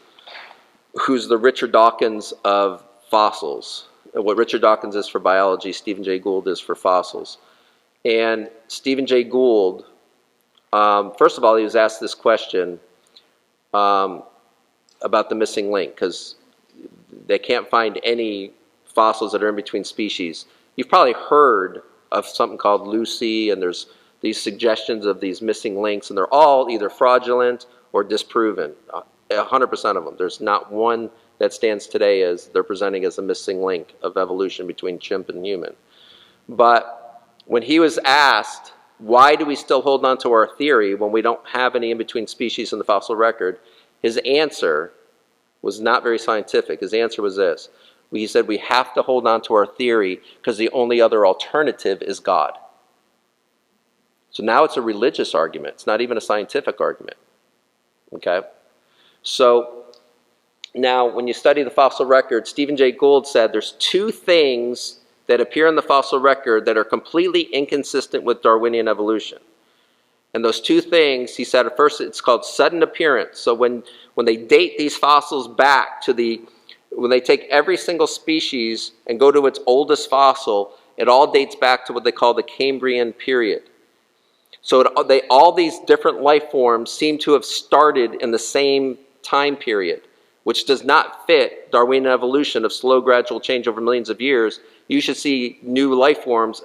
who's the Richard Dawkins of fossils. What Richard Dawkins is for biology, Stephen Jay Gould is for fossils. And Stephen Jay Gould, first of all, he was asked this question about the missing link, because they can't find any fossils that are in between species. You've probably heard of something called Lucy, and there's these suggestions of these missing links, and they're all either fraudulent or disproven. 100% of them. There's not one that stands today as they're presenting as a missing link of evolution between chimp and human. But when he was asked, why do we still hold on to our theory when we don't have any in-between species in the fossil record, his answer was not very scientific. His answer was this. He said, we have to hold on to our theory because the only other alternative is God. So now it's a religious argument. It's not even a scientific argument. Okay? So now when you study the fossil record, Stephen Jay Gould said there's 2 things that appear in the fossil record that are completely inconsistent with Darwinian evolution. And those 2 things, he said, at first it's called sudden appearance. So when they date these fossils back to when they take every single species and go to its oldest fossil, it all dates back to what they call the Cambrian period. So all these different life forms seem to have started in the same time period, which does not fit Darwinian evolution of slow gradual change over millions of years. You should see new life forms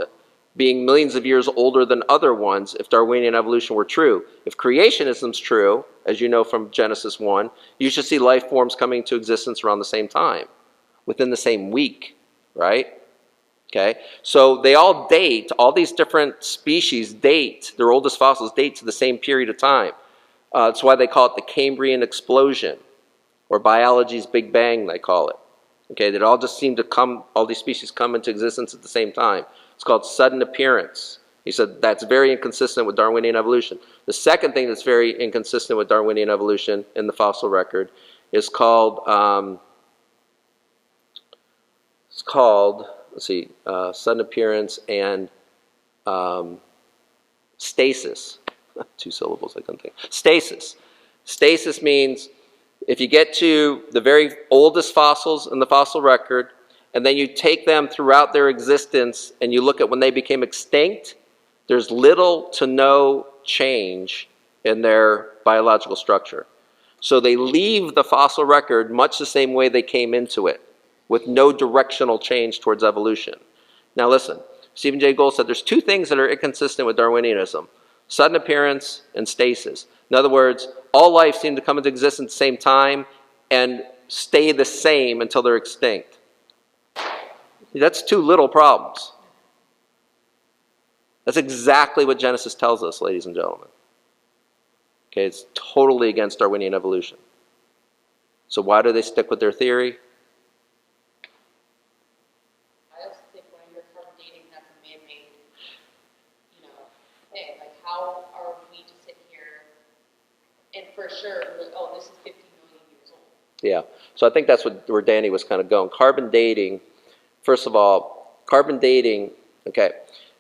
being millions of years older than other ones if Darwinian evolution were true. If creationism's true, as you know from Genesis 1, you should see life forms coming into existence around the same time, within the same week, right? Okay, so they all date, all these different species date, their oldest fossils date to the same period of time. That's why they call it the Cambrian explosion, or biology's Big Bang, they call it. Okay, that all just seem to come, all these species come into existence at the same time. It's called sudden appearance. He said that's very inconsistent with Darwinian evolution. The second thing that's very inconsistent with Darwinian evolution in the fossil record is called, let's see, sudden appearance and stasis. 2 syllables, I couldn't think. Stasis. Stasis means if you get to the very oldest fossils in the fossil record, and then you take them throughout their existence and you look at when they became extinct, there's little to no change in their biological structure. So they leave the fossil record much the same way they came into it, with no directional change towards evolution. Now listen, Stephen Jay Gould said there's 2 things that are inconsistent with Darwinianism: sudden appearance and stasis. In other words, all life seemed to come into existence at the same time and stay the same until they're extinct. That's 2 little problems. That's exactly what Genesis tells us, ladies and gentlemen. Okay, it's totally against Darwinian evolution. So why do they stick with their theory? I also think when you're carbon dating, that's a man-made, thing. Like, how are we to sit here and for sure, like, oh, this is 50 million years old? Yeah, so I think that's where Danny was kind of going. Carbon dating, first of all, carbon dating, okay,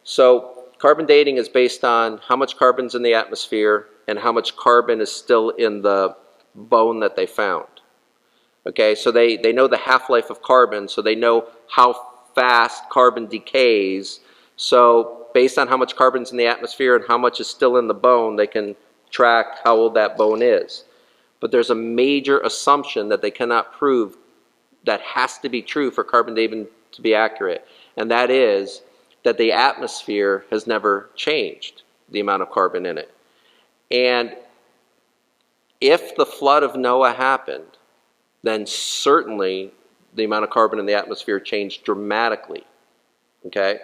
so carbon dating is based on how much carbon's in the atmosphere and how much carbon is still in the bone that they found. Okay, so they know the half-life of carbon, so they know how fast carbon decays. So based on how much carbon's in the atmosphere and how much is still in the bone, they can track how old that bone is. But there's a major assumption that they cannot prove that has to be true for carbon dating to be accurate, and that is that the atmosphere has never changed the amount of carbon in it. And if the flood of Noah happened, then certainly the amount of carbon in the atmosphere changed dramatically. Okay?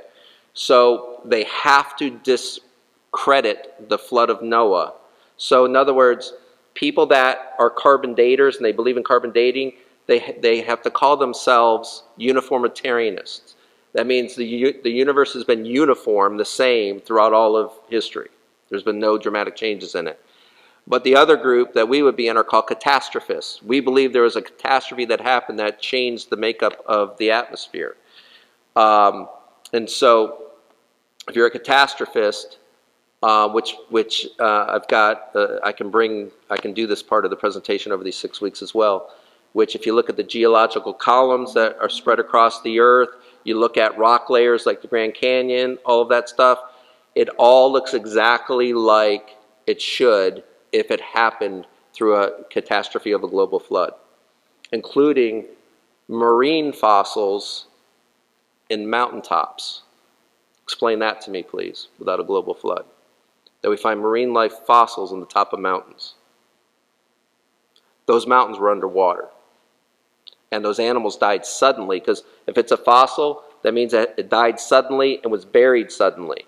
So they have to discredit the flood of Noah. So in other words, people that are carbon daters and they believe in carbon dating, they have to call themselves uniformitarianists. That means the universe has been uniform, the same, throughout all of history. There's been no dramatic changes in it. But the other group that we would be in are called catastrophists. We believe there was a catastrophe that happened that changed the makeup of the atmosphere. And so if you're a catastrophist, which I've got, I can do this part of the presentation over these 6 weeks as well, which if you look at the geological columns that are spread across the earth, you look at rock layers like the Grand Canyon, all of that stuff, it all looks exactly like it should if it happened through a catastrophe of a global flood, including marine fossils in mountaintops. Explain that to me, please, without a global flood. That we find marine life fossils on the top of mountains. Those mountains were underwater. And those animals died suddenly, because if it's a fossil, that means that it died suddenly and was buried suddenly.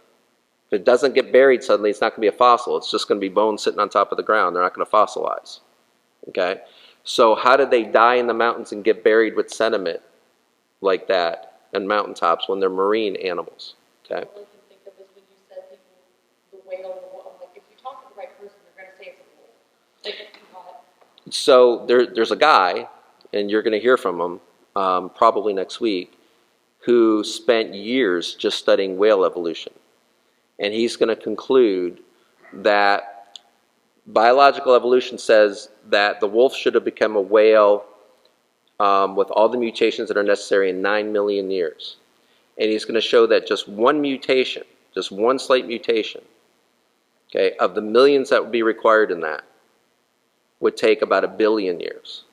If it doesn't get buried suddenly, it's not going to be a fossil. It's just going to be bones sitting on top of the ground. They're not going to fossilize. Okay? So how did they die in the mountains and get buried with sediment like that and mountaintops when they're marine animals? Okay? All I can think of is when you said people, the whale, I'm like, if you talk to the right person, they're going to say it's a whale. Like, So there's a guy, and you're going to hear from him probably next week, who spent years just studying whale evolution. And he's going to conclude that biological evolution says that the wolf should have become a whale with all the mutations that are necessary in 9 million years. And he's going to show that just one mutation, just one slight mutation, okay, of the millions that would be required in that, would take about 1 billion years.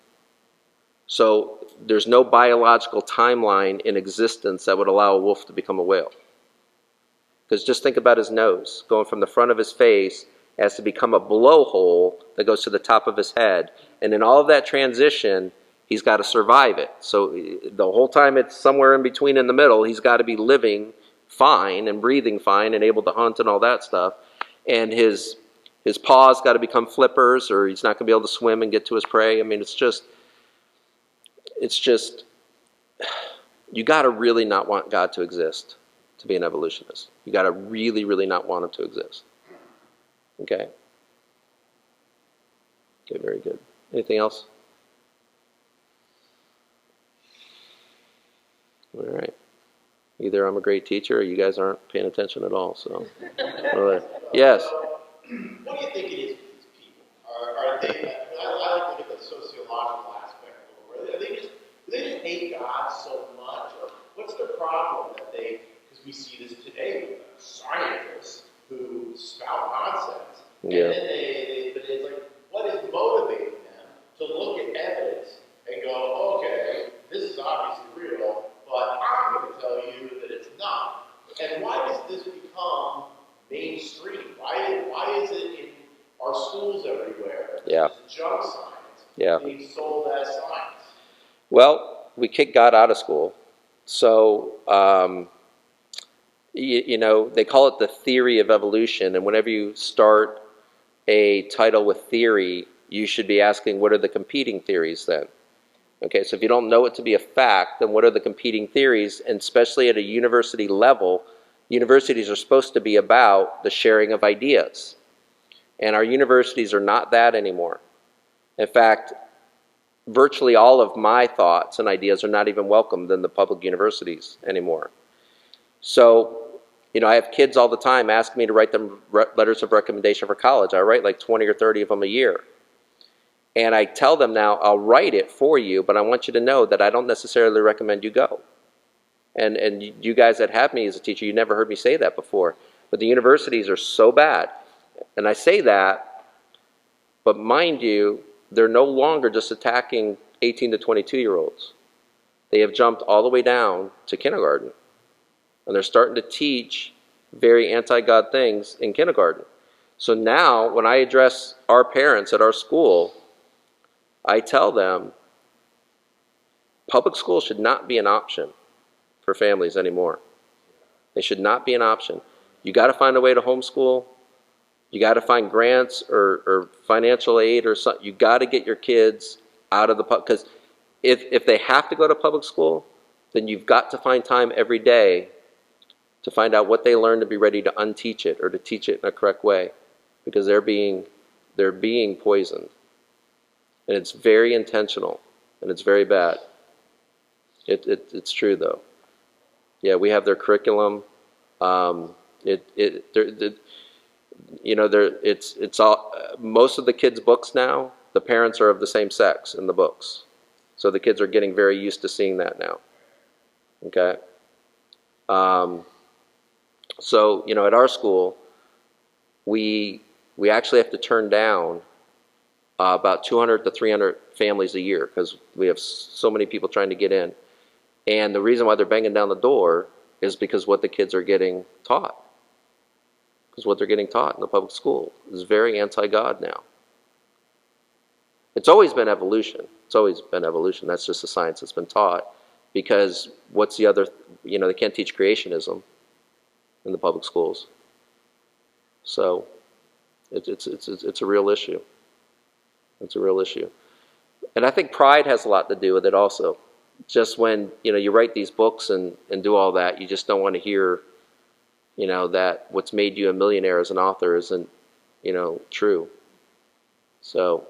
So there's no biological timeline in existence that would allow a wolf to become a whale. Because just think about his nose. Going from the front of his face has to become a blowhole that goes to the top of his head. And in all of that transition, he's got to survive it. So the whole time it's somewhere in between in the middle, he's got to be living fine and breathing fine and able to hunt and all that stuff. And his paws got to become flippers, or he's not going to be able to swim and get to his prey. I mean, it's just, you got to really not want God to exist to be an evolutionist. You got to really, really not want him to exist. Okay? Okay, very good. Anything else? All right. Either I'm a great teacher or you guys aren't paying attention at all. So, yes. What do you think it is with these people? Are they? I like to look at the sociological aspect of it. Do they just hate God so much, or what's their problem that they? Because we see this today with scientists who spout nonsense, Yeah. and then but it's like, what is motivating them to look at evidence and go, okay, this is obviously real, but I'm going to tell you that it's not. And why does this become mainstream? Why is it in our schools everywhere? Yeah. This junk science Yeah. being sold as science. Well, we kicked God out of school. So, you know, they call it the theory of evolution. And whenever you start a title with theory, you should be asking, what are the competing theories then? Okay, so if you don't know it to be a fact, then what are the competing theories? And especially at a university level, universities are supposed to be about the sharing of ideas. And our universities are not that anymore. In fact, virtually all of my thoughts and ideas are not even welcomed in the public universities anymore. So, you know, I have kids all the time ask me to write them letters of recommendation for college. I write like 20 or 30 of them a year. And I tell them now, I'll write it for you, but I want you to know that I don't necessarily recommend you go. And you guys that have me as a teacher, you never heard me say that before. But the universities are so bad. And I say that, but mind you, they're no longer just attacking 18 to 22-year-olds. They have jumped all the way down to kindergarten. And they're starting to teach very anti-God things in kindergarten. So now, when I address our parents at our school, I tell them, public school should not be an option for families anymore. They should not be an option. You got to find a way to homeschool. You got to find grants or financial aid or something. You got to get your kids out of the public, because if they have to go to public school, then you've got to find time every day to find out what they learn to be ready to unteach it or to teach it in a correct way, because they're being poisoned. And it's very intentional, and it's very bad. It's true, though. Yeah, we have their curriculum. It's all, most of the kids' books now, the parents are of the same sex in the books. So the kids are getting very used to seeing that now. Okay? So, you know, at our school, we actually have to turn down about 200 to 300 families a year because we have so many people trying to get in. And the reason why they're banging down the door is because what the kids are getting taught. Because what they're getting taught in the public school is very anti-God now. It's always been evolution. It's always been evolution. That's just the science that's been taught. Because what's the other, you know, they can't teach creationism in the public schools. So it's a real issue. It's a real issue. And I think pride has a lot to do with it also. Just when, you know, you write these books and do all that, you just don't want to hear, you know, that what's made you a millionaire as an author isn't, you know, true. So,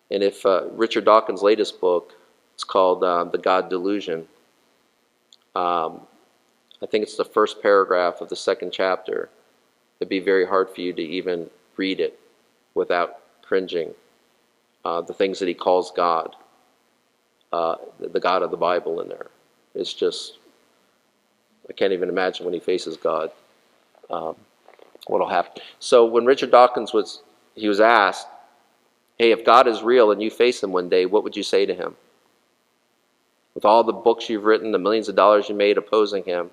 and if Richard Dawkins' latest book, it's called The God Delusion. I think it's the first paragraph of the second chapter. It'd be very hard for you to even read it without cringing. The things that he calls God, the God of the Bible in there. It's just, I can't even imagine when he faces God, what'll happen. So when Richard Dawkins was asked, hey, if God is real and you face him one day, what would you say to him? With all the books you've written, the millions of dollars you made opposing him,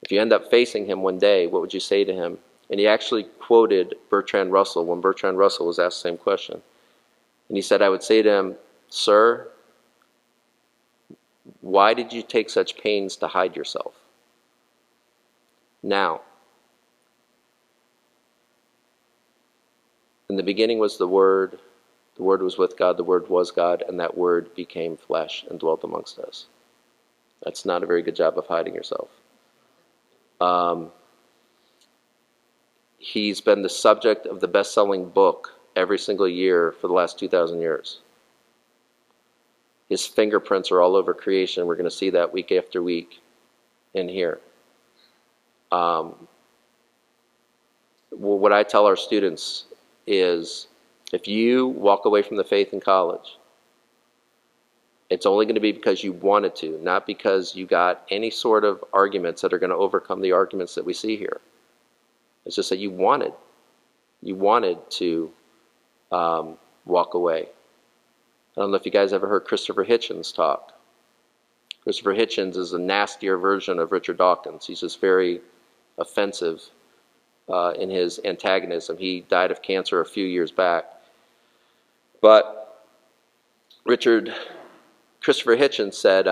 If you end up facing him one day, what would you say to him? And he actually quoted Bertrand Russell when Bertrand Russell was asked the same question. And he said, I would say to him, sir, why did you take such pains to hide yourself? Now, in the beginning was the Word was with God, the Word was God, and that Word became flesh and dwelt amongst us. That's not a very good job of hiding yourself. He's been the subject of the best-selling book every single year for the last 2,000 years. His fingerprints are all over creation. We're going to see that week after week in here. What I tell our students is, if you walk away from the faith in college, it's only going to be because you wanted to, not because you got any sort of arguments that are going to overcome the arguments that we see here. It's just that you wanted to walk away. I don't know if you guys ever heard Christopher Hitchens talk. Christopher Hitchens is a nastier version of Richard Dawkins. He's just very offensive in his antagonism. He died of cancer a few years back. But Christopher Hitchens said,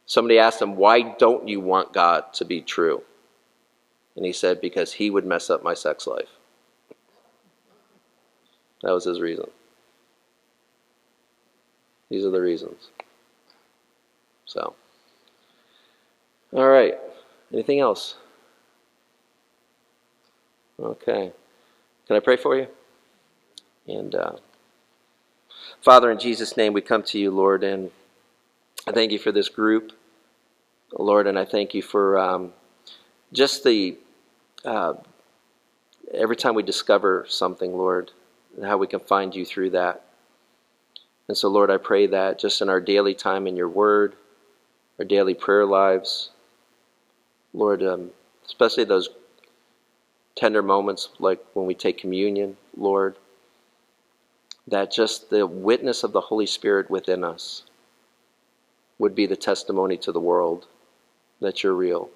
somebody asked him, why don't you want God to be true? And he said, because he would mess up my sex life. That was his reason. These are the reasons. So, all right. Anything else? Okay. Can I pray for you? And Father, in Jesus' name, we come to you, Lord, and I thank you for this group, Lord, and I thank you for just the every time we discover something, Lord, and how we can find you through that. And so, Lord, I pray that just in our daily time in your word, our daily prayer lives, Lord, especially those tender moments like when we take communion, Lord, that just the witness of the Holy Spirit within us would be the testimony to the world that you're real.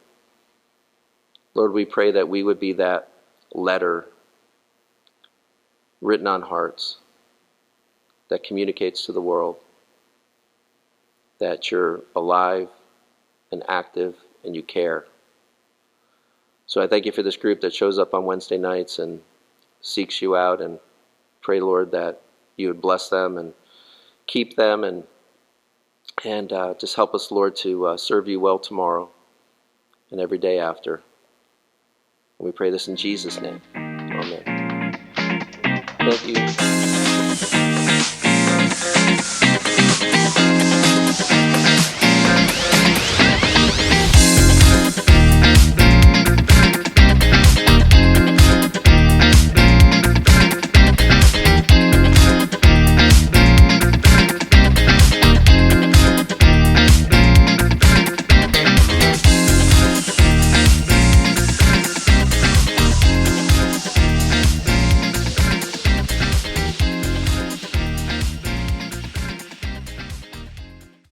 Lord, we pray that we would be that letter written on hearts that communicates to the world that you're alive and active and you care. So I thank you for this group that shows up on Wednesday nights and seeks you out, and pray, Lord, that you would bless them and keep them and just help us, Lord, to serve you well tomorrow and every day after. And we pray this in Jesus' name. Amen. Thank you.